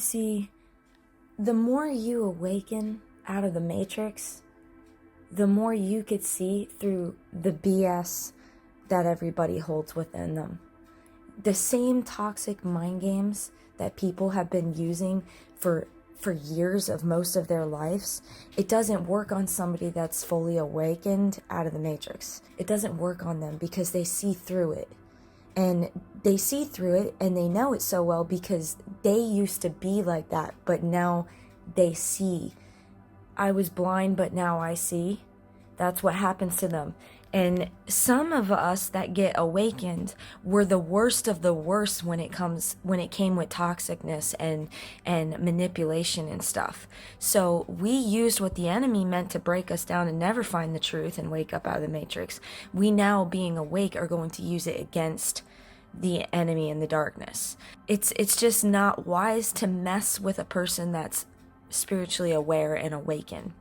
see, the more you awaken out of the matrix, the more you could see through the BS that everybody holds within them. The same toxic mind games that people have been using for years of most of their lives, it doesn't work on somebody that's fully awakened out of the matrix. It doesn't work on them because they see through it. And they see through it and they know it so well because they used to be like that, but now they see. I was blind, but now I see. That's what happens to them. And some of us that get awakened were the worst of the worst when it came with toxicness and manipulation and stuff. So we used what the enemy meant to break us down and never find the truth and wake up out of the matrix. We now, being awake, are going to use it against the enemy in the darkness. It's just not wise to mess with a person that's spiritually aware and awakened.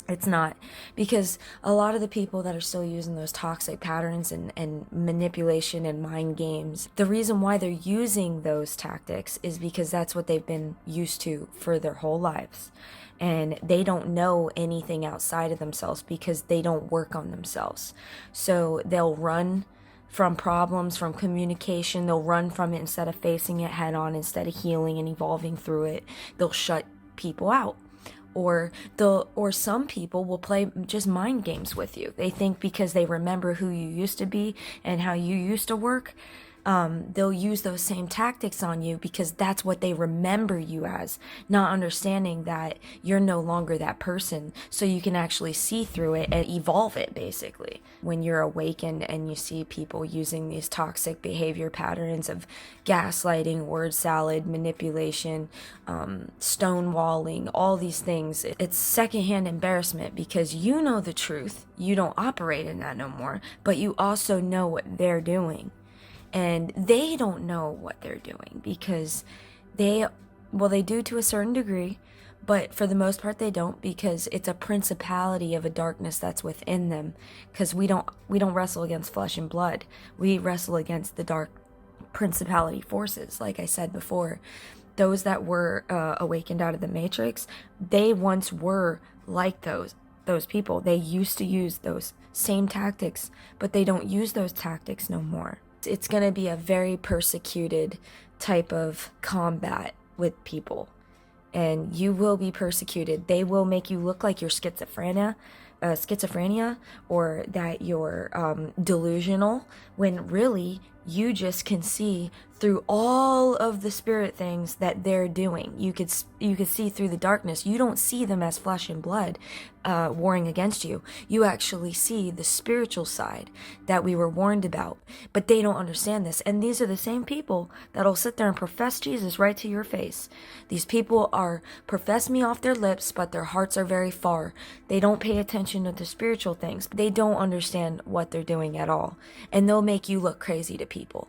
It's not, because a lot of the people that are still using those toxic patterns and manipulation and mind games, the reason why they're using those tactics is because that's what they've been used to for their whole lives. And they don't know anything outside of themselves because they don't work on themselves. So they'll run from problems, from communication. They'll run from it instead of facing it head on, instead of healing and evolving through it. They'll shut people out. Or some people will play just mind games with you. They think because they remember who you used to be and how you used to work, they'll use those same tactics on you because that's what they remember you as, not understanding that you're no longer that person, so you can actually see through it and evolve it, basically. When you're awakened and you see people using these toxic behavior patterns of gaslighting, word salad, manipulation, stonewalling, all these things, it's secondhand embarrassment because you know the truth. You don't operate in that no more, but you also know what they're doing. And they don't know what they're doing because they do to a certain degree, but for the most part they don't, because it's a principality of a darkness that's within them. Because we don't wrestle against flesh and blood. We wrestle against the dark principality forces. Like I said before, those that were awakened out of the matrix, they once were like those people. They used to use those same tactics, but they don't use those tactics no more. It's going to be a very persecuted type of combat with people, and you will be persecuted. They will make you look like you're schizophrenia, or that you're delusional, when really you just can see through all of the spirit things that they're doing. You could see through the darkness. You don't see them as flesh and blood warring against you. You actually see the spiritual side that we were warned about. But they don't understand this. And these are the same people that'll sit there and profess Jesus right to your face. These people profess me off their lips, but their hearts are very far. They don't pay attention to the spiritual things. They don't understand what they're doing at all. And they'll make you look crazy to people.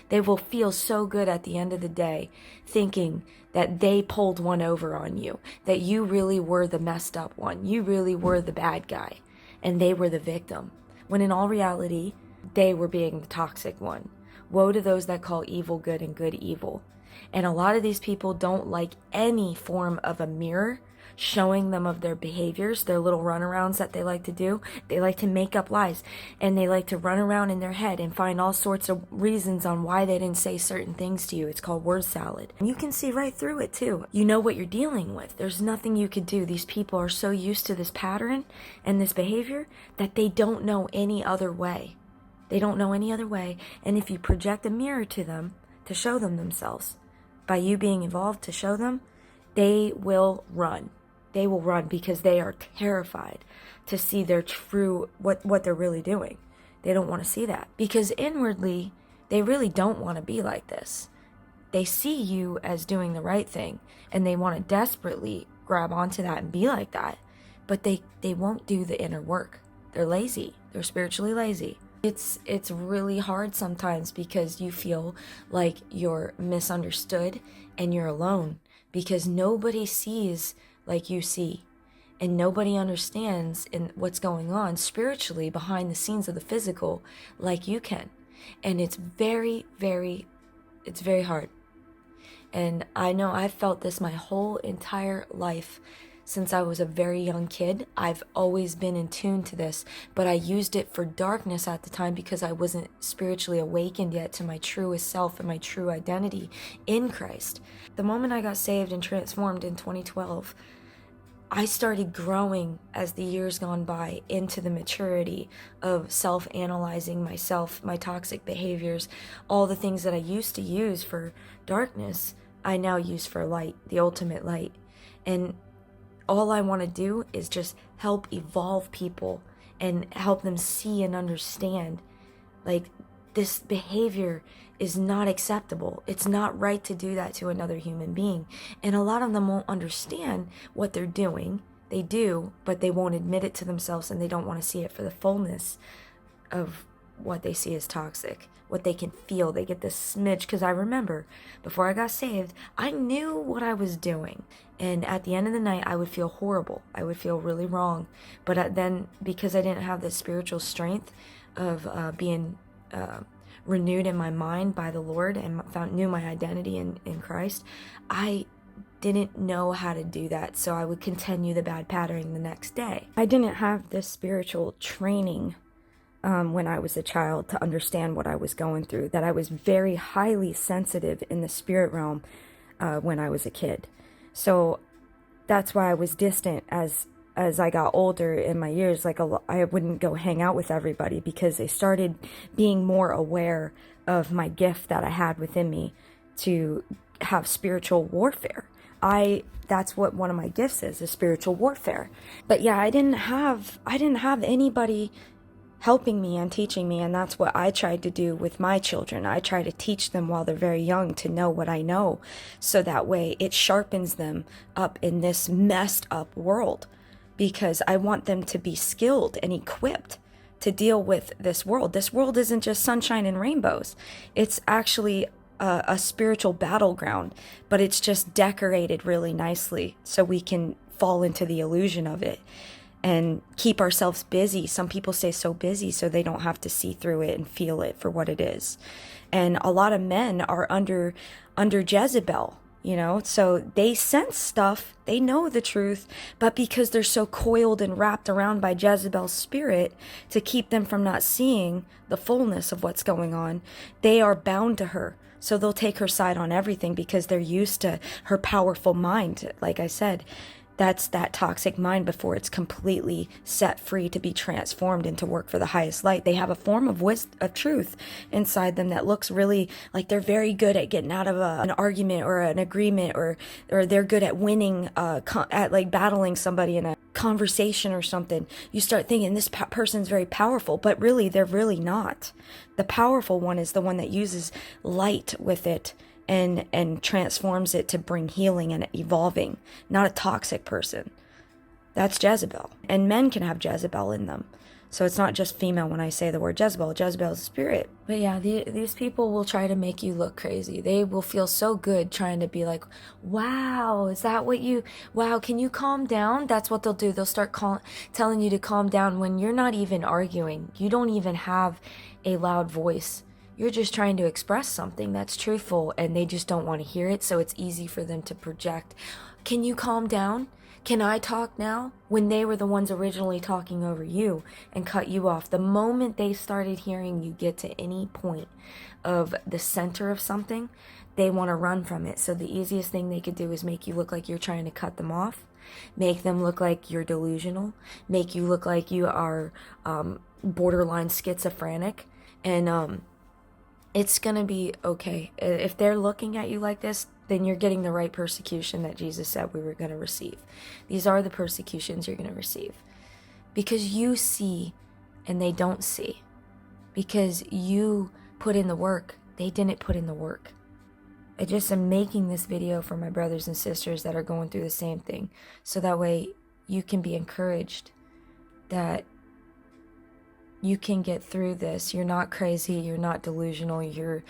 They will feel so good at the end of the day thinking that they pulled one over on you, that you really were the messed up one, you really were the bad guy, and they were the victim, when in all reality they were being the toxic one. Woe to those that call evil good and good evil. And a lot of these people don't like any form of a mirror showing them of their behaviors, their little runarounds that they like to do. They like to make up lies, and they like to run around in their head and find all sorts of reasons on why they didn't say certain things to you. It's called word salad. And you can see right through it too. You know what you're dealing with. There's nothing you could do. These people are so used to this pattern and this behavior that they don't know any other way. They don't know any other way. And if you project a mirror to them to show them themselves, by you being involved to show them, they will run. They will run because they are terrified to see their true, what they're really doing. They don't want to see that because inwardly, they really don't want to be like this. They see you as doing the right thing, and they want to desperately grab onto that and be like that, but they won't do the inner work. They're lazy. They're spiritually lazy. It's really hard sometimes because you feel like you're misunderstood and you're alone because nobody sees like you see, and nobody understands in what's going on spiritually behind the scenes of the physical like you can. And it's very, very hard. And I know I've felt this my whole entire life. Since I was a very young kid, I've always been in tune to this, but I used it for darkness at the time because I wasn't spiritually awakened yet to my truest self and my true identity in Christ. The moment I got saved and transformed in 2012, I started growing as the years gone by into the maturity of self-analyzing myself, my toxic behaviors, all the things that I used to use for darkness, I now use for light, the ultimate light. And all I want to do is just help evolve people and help them see and understand, like, this behavior is not acceptable. It's not right to do that to another human being. And a lot of them won't understand what they're doing. They do, but they won't admit it to themselves, and they don't want to see it for the fullness of what they see as toxic, what they can feel. They get this smidge, because I remember before I got saved, I knew what I was doing. And at the end of the night, I would feel horrible. I would feel really wrong. But then, because I didn't have the spiritual strength of being renewed in my mind by the Lord and knew my identity in Christ, I didn't know how to do that. So I would continue the bad pattern the next day. I didn't have this spiritual training when I was a child to understand what I was going through, that I was very highly sensitive in the spirit realm when I was a kid. So that's why I was distant as I got older in my years. Like, I wouldn't go hang out with everybody because they started being more aware of my gift that I had within me to have spiritual warfare. That's what one of my gifts is spiritual warfare. But yeah, I didn't have anybody helping me and teaching me, and that's what I tried to do with my children. I try to teach them while they're very young to know what I know, so that way it sharpens them up in this messed up world, because I want them to be skilled and equipped to deal with this world. This world isn't just sunshine and rainbows. It's actually a spiritual battleground, but it's just decorated really nicely so we can fall into the illusion of it and keep ourselves busy. Some people stay so busy so they don't have to see through it and feel it for what it is. And a lot of men are under Jezebel, you know, so they sense stuff, they know the truth, but because they're so coiled and wrapped around by Jezebel's spirit to keep them from not seeing the fullness of what's going on, they are bound to her. So they'll take her side on everything because they're used to her powerful mind. Like I said, that's that toxic mind before it's completely set free to be transformed into work for the highest light. They have a form of truth inside them that looks really like they're very good at getting out of an argument or an agreement, or they're good at winning, at like battling somebody in a conversation or something. You start thinking this person's very powerful, but really they're really not. The powerful one is the one that uses light with it and transforms it to bring healing and evolving, not a toxic person. That's Jezebel. And men can have Jezebel in them. So it's not just female when I say the word Jezebel. Jezebel is a spirit. But yeah, these people will try to make you look crazy. They will feel so good trying to be like, wow, is that what wow, can you calm down? That's what they'll do. They'll start telling you to calm down when you're not even arguing. You don't even have a loud voice. You're just trying to express something that's truthful, and they just don't want to hear it, so it's easy for them to project. Can you calm down? Can I talk now? When they were the ones originally talking over you and cut you off. The moment they started hearing you get to any point of the center of something, they want to run from it. So the easiest thing they could do is make you look like you're trying to cut them off, make them look like you're delusional, make you look like you are borderline schizophrenic, and it's going to be okay. If they're looking at you like this, then you're getting the right persecution that Jesus said we were going to receive. These are the persecutions you're going to receive. Because you see and they don't see. Because you put in the work. They didn't put in the work. I just am making this video for my brothers and sisters that are going through the same thing. So that way you can be encouraged that you can get through this. You're not crazy. You're not delusional. You're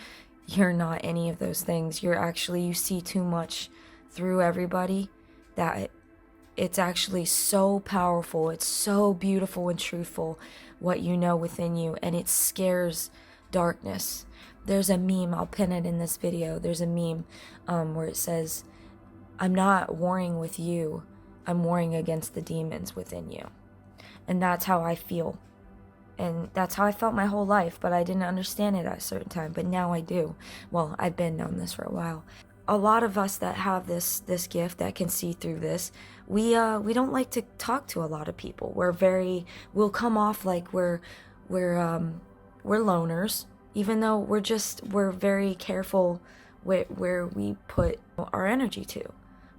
not any of those things. You see too much through everybody that it's actually so powerful. It's so beautiful and truthful what you know within you. And it scares darkness. There's a meme, I'll pin it in this video. There's a meme where it says, I'm not warring with you, I'm warring against the demons within you. And that's how I feel. And that's how I felt my whole life, but I didn't understand it at a certain time, but now I do. Well, I've been known this for a while. A lot of us that have this gift that can see through this, we don't like to talk to a lot of people. We'll come off like we're loners, even though we're very careful where we put our energy to.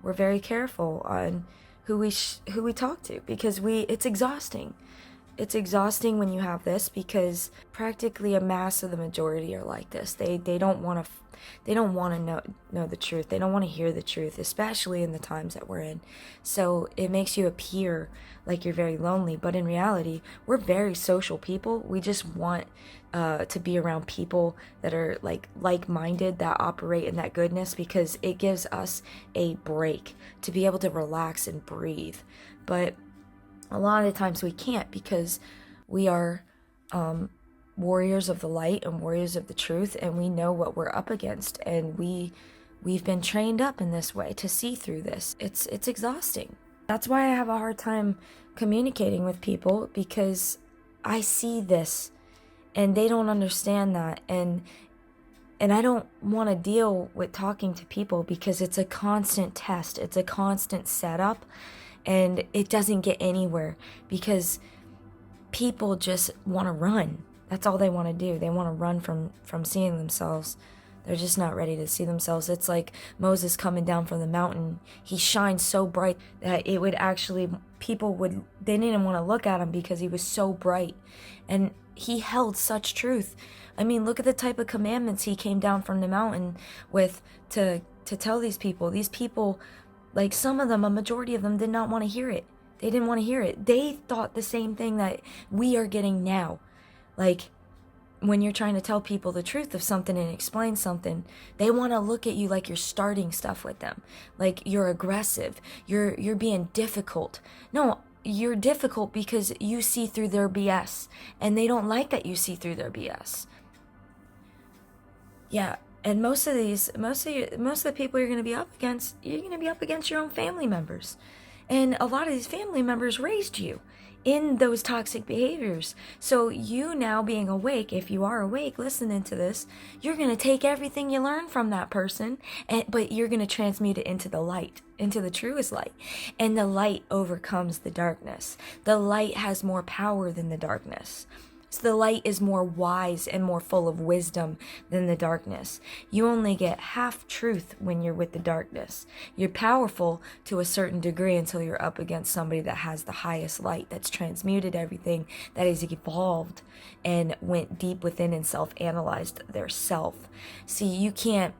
We're very careful on who we talk to, because it's exhausting. It's exhausting when you have this, because practically a mass of the majority are like this. They don't want to know the truth. They don't want to hear the truth, especially in the times that we're in. So it makes you appear like you're very lonely, but in reality, we're very social people. We just want to be around people that are like-minded, that operate in that goodness, because it gives us a break to be able to relax and breathe. But a lot of the times we can't, because we are warriors of the light and warriors of the truth, and we know what we're up against, and we've been trained up in this way to see through this. It's exhausting. That's why I have a hard time communicating with people, because I see this and they don't understand that, and I don't want to deal with talking to people, because it's a constant test, it's a constant setup, and it doesn't get anywhere, because people just want to run. That's all they want to do. They want to run from seeing themselves. They're just not ready to see themselves. It's like Moses coming down from the mountain. He shines so bright that it would actually, they didn't want to look at him because he was so bright. And he held such truth. I mean, look at the type of commandments he came down from the mountain with to tell these people. These people, like some of them, a majority of them did not want to hear it. They didn't want to hear it. They thought the same thing that we are getting now. Like, when you're trying to tell people the truth of something and explain something, they want to look at you like you're starting stuff with them. Like you're aggressive. You're being difficult. No, you're difficult because you see through their BS. And they don't like that you see through their BS. Yeah. And most of the people you're going to be up against, you're going to be up against your own family members. And a lot of these family members raised you in those toxic behaviors. So you now being awake, if you are awake listening to this, you're going to take everything you learn from that person, but you're going to transmute it into the light, into the truest light. And the light overcomes the darkness. The light has more power than the darkness. So the light is more wise and more full of wisdom than the darkness. You only get half truth when you're with the darkness. You're powerful to a certain degree until you're up against somebody that has the highest light, that's transmuted everything, that is evolved and went deep within and self-analyzed their self. See, you can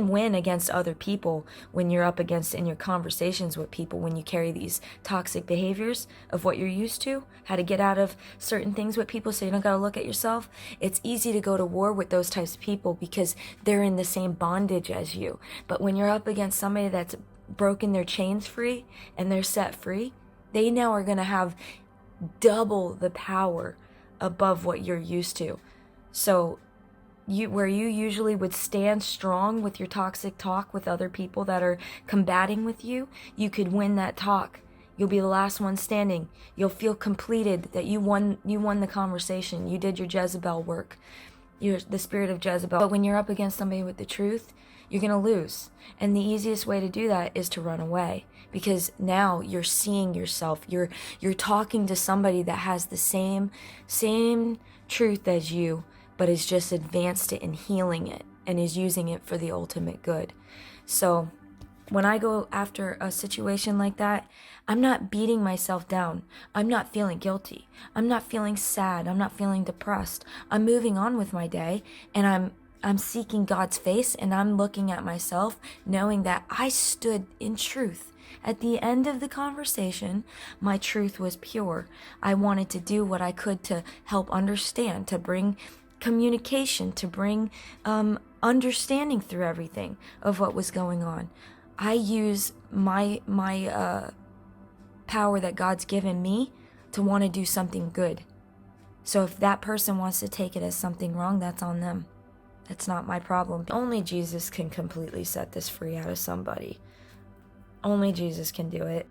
win against other people when you're up against in your conversations with people, when you carry these toxic behaviors of what you're used to, how to get out of certain things with people so you don't got to look at yourself. It's easy to go to war with those types of people because they're in the same bondage as you. But when you're up against somebody that's broken their chains free and they're set free, they now are going to have double the power above what you're used to. So where you usually would stand strong with your toxic talk with other people that are combating with you, you could win that talk. You'll be the last one standing. You'll feel completed that you won the conversation. You did your Jezebel work. You're the spirit of Jezebel. But when you're up against somebody with the truth, you're going to lose. And the easiest way to do that is to run away, because now you're seeing yourself. You're talking to somebody that has the same truth as you, but is just advanced it and healing it and is using it for the ultimate good. So when I go after a situation like that, I'm not beating myself down. I'm not feeling guilty. I'm not feeling sad. I'm not feeling depressed. I'm moving on with my day, and I'm seeking God's face, and I'm looking at myself knowing that I stood in truth. At the end of the conversation, my truth was pure. I wanted to do what I could to help understand, to bring communication, to bring understanding through everything of what was going on. I use my power that God's given me to want to do something good. So if that person wants to take it as something wrong, that's on them. That's not my problem. Only Jesus can completely set this free out of somebody. Only Jesus can do it.